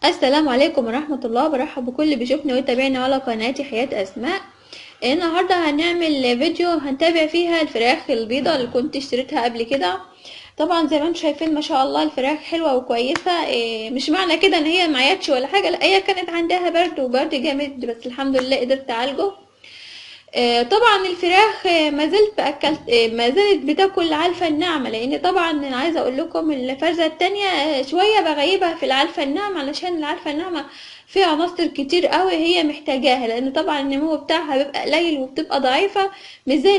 السلام عليكم ورحمة الله. برحب بكل اللي بيشوفنا ويتابعنا على قناتي حياة أسماء. النهاردة هنعمل فيديو هنتابع فيها الفراخ البيضة اللي كنت اشتريتها قبل كده. طبعا زي ما انتم شايفين ما شاء الله الفراخ حلوة وكويسة. مش معنى كده ان هي معيتش ولا حاجة، لا، هي كانت عندها برد وبرد جامد، بس الحمد لله قدرت اعالجه. طبعا الفراخ ما زلت اكلت، ما زالت بتاكل العلفة الناعمة، لان طبعا انا عايزه اقول لكم الفرزة التانية شوية بغيبها في العلفة الناعمة، علشان العلفة الناعمة فيها عناصر كتير قوي هي محتاجاها، لان طبعا النمو بتاعها بيبقى قليل وبتبقى ضعيفة، مش زي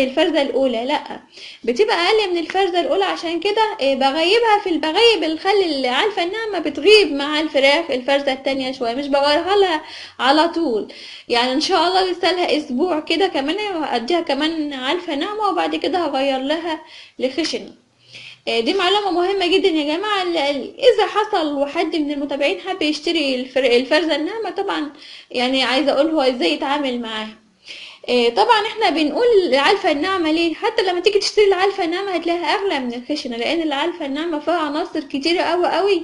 الفرزة الاولى، لا، بتبقى اقل من الفرزة الاولى. عشان كده بغيبها في البغيب اللي خلي العلفة الناعمة بتغيب مع الفراخ الفرزة التانية شوية، مش بغيرها لها على طول. يعني ان شاء الله لسه لها اسبوع كده كمان وهديها كمان علفة ناعمة، وبعد كده هغير لها لخشنة. دي معلومة مهمة جدا يا جماعة. اذا حصل وحد من المتابعين حب يشتري الفرزة الناعمة، طبعا يعني عايزة اقول هو ازاي يتعامل معاها. طبعا احنا بنقول العلفة الناعمة ليه؟ حتى لما تيجي تشتري العلفة الناعمة هتلاقيها اغلى من الخشنة، لان العلفة الناعمة فيها عناصر كتيرة قوي قوي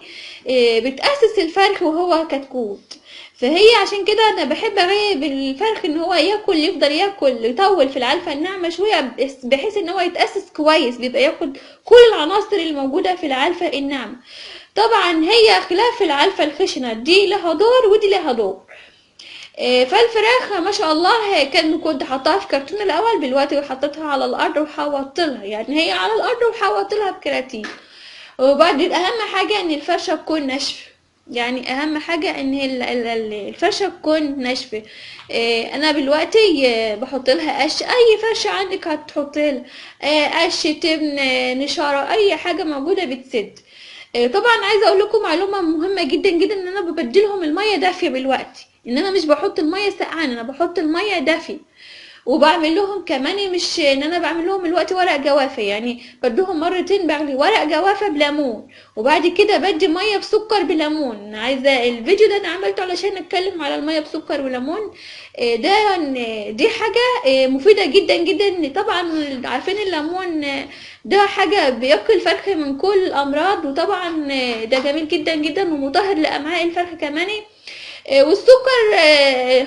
بتأسس الفرخ وهو كتكوت. فهي عشان كده انا بحب اغيب الفرخ ان هو ياكل، يفضل ياكل يطول في العلفة الناعمة شوية، بحيث ان هو يتأسس كويس، بيبقى ياخد كل العناصر الموجودة في العلفة الناعمة. طبعا هي خلاف العلفة الخشنة، دي لها دور ودي لها دور. فالفراخ ما شاء الله كنت حطاها في كرتون الاول، دلوقتي حطيتها على الارض وحوطت لها، يعني هي على الارض وحوطت لها بكراتين. وبعدين اهم حاجه ان الفرشه تكون ناشفه، يعني اهم حاجه ان الفرشه تكون ناشفه. انا دلوقتي بحط لها قش، اي فرشه عندك هتحط لها قش، تبن، نشاره، اي حاجه موجوده بتسد. طبعا عايزه اقول لكم معلومه مهمه جدا جدا، ان انا ببدلهم الميه دافيه دلوقتي، ان انا مش بحط الميه سقعانه، انا بحط الميه دافيه. وبعمل لهم كمان، مش ان انا بعمل لهم الوقت ورق جوافه، يعني بديهم مرتين، بغلي ورق جوافه بليمون، وبعد كده بدي ميه بسكر بليمون. عايزه الفيديو ده انا عملته علشان اتكلم على الميه بسكر وليمون. دي حاجه مفيده جدا جدا. طبعا عارفين الليمون ده حاجه بيقي الفرخ من كل الامراض، وطبعا ده جميل جدا جدا ومطهر لامعاء الفرخ كمان. والسكر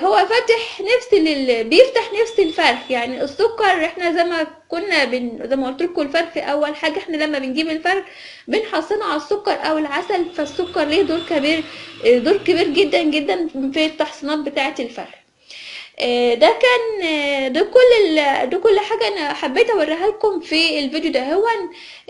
هو فاتح نفس بيفتح نفس الفرخ. يعني السكر احنا زي ما كنا زي ما قلت لكم، الفرخ اول حاجه احنا لما بنجيب الفرخ بنحصنه على السكر او العسل، فالسكر ليه دور كبير، دور كبير جدا جدا في التحصينات بتاعه الفرخ. ده كان ده كل حاجة انا حبيت اوريها لكم في الفيديو ده. هو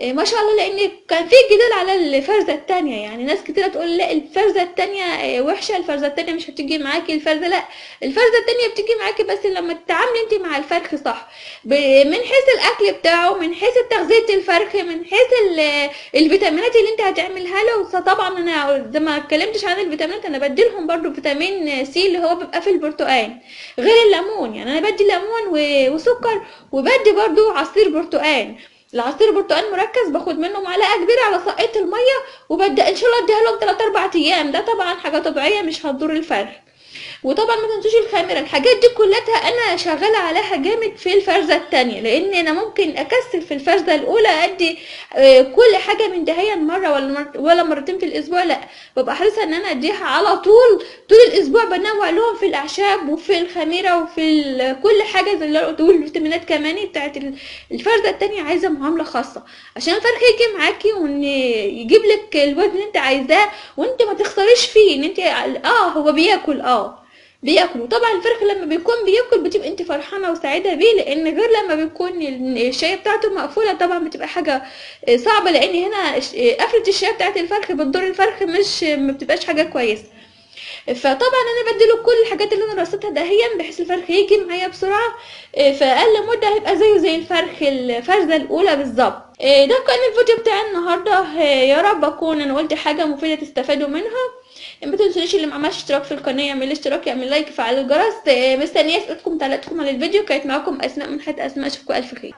ما شاء الله، لان كان في جدال على الفرزة التانية، يعني ناس كتيرة تقول لا الفرزة التانية وحشة، الفرزة التانية مش هتيجي معاكي، الفرزة لا، الفرزة التانية بتيجي معاكي بس لما تتعاملي انت مع الفرخ صح، من حيث الاكل بتاعه، من حيث تغذية الفرخ، من حيث الفيتامينات اللي انت هتعملها له. فطبعا انا زي ما اتكلمتش عن الفيتامينات، انا بديلهم برضو فيتامين سي اللي هو بيبقى في البرتقال غير الليمون. يعني انا بدي ليمون وسكر، وبدي برضو عصير برتقال. العصير برتقال مركز باخد منه معلقه كبيره على صقيه الميه، وببدا ان شاء الله اديها لهم 3 4 ايام. ده طبعا حاجه طبيعيه مش هتضر الفرخ. وطبعا ما تنسوش الخميره، الحاجات دي كلها انا شغاله عليها جامد في الفرزه التانية، لان انا ممكن اكسل في الفرزه الاولى ادي كل حاجه من دهيا مره ولا مرتين في الاسبوع، لا، ببقى حريصه ان انا اديها على طول الاسبوع، بنوع لهم في الاعشاب وفي الخميره وفي كل حاجه زي اللي قلت، والفيتامينات كمان بتاعت الفرزه التانية عايزه معامله خاصه عشان الفرخ يجي معاكي وان يجيب لك الوزن اللي انت عايزاه، وانت ما تخسريش فيه. ان انت هو بياكل بياكلوا. طبعا الفرخ لما بيكون بياكل بتبقى انت فرحانه وسعيده بيه، لان غير لما بيكون الشايه بتاعته مقفوله طبعا بتبقى حاجه صعبه، لان هنا قفله الشايه بتاعت الفرخ بتضر الفرخ، مش ما بتبقاش حاجه كويسه. فطبعا انا بديله كل الحاجات اللي انا رصيتها دهيا، بحيث الفرخ يجي معايا بسرعه في اقل مده هيبقى زيه زي الفرزه الاولى بالظبط. ده كان الفيديو بتاع النهارده. يا رب اكون انا قلت حاجه مفيده تستفادوا منها. ما تنسونيش اللي ما عملش اشتراك في القناه يعمل اشتراك، يعمل لايك، فعل الجرس. مستنيه اسئلتكم تعليقاتكم على الفيديو. كانت معاكم اسماء من حياه اسماء، اشوفكم الف خير.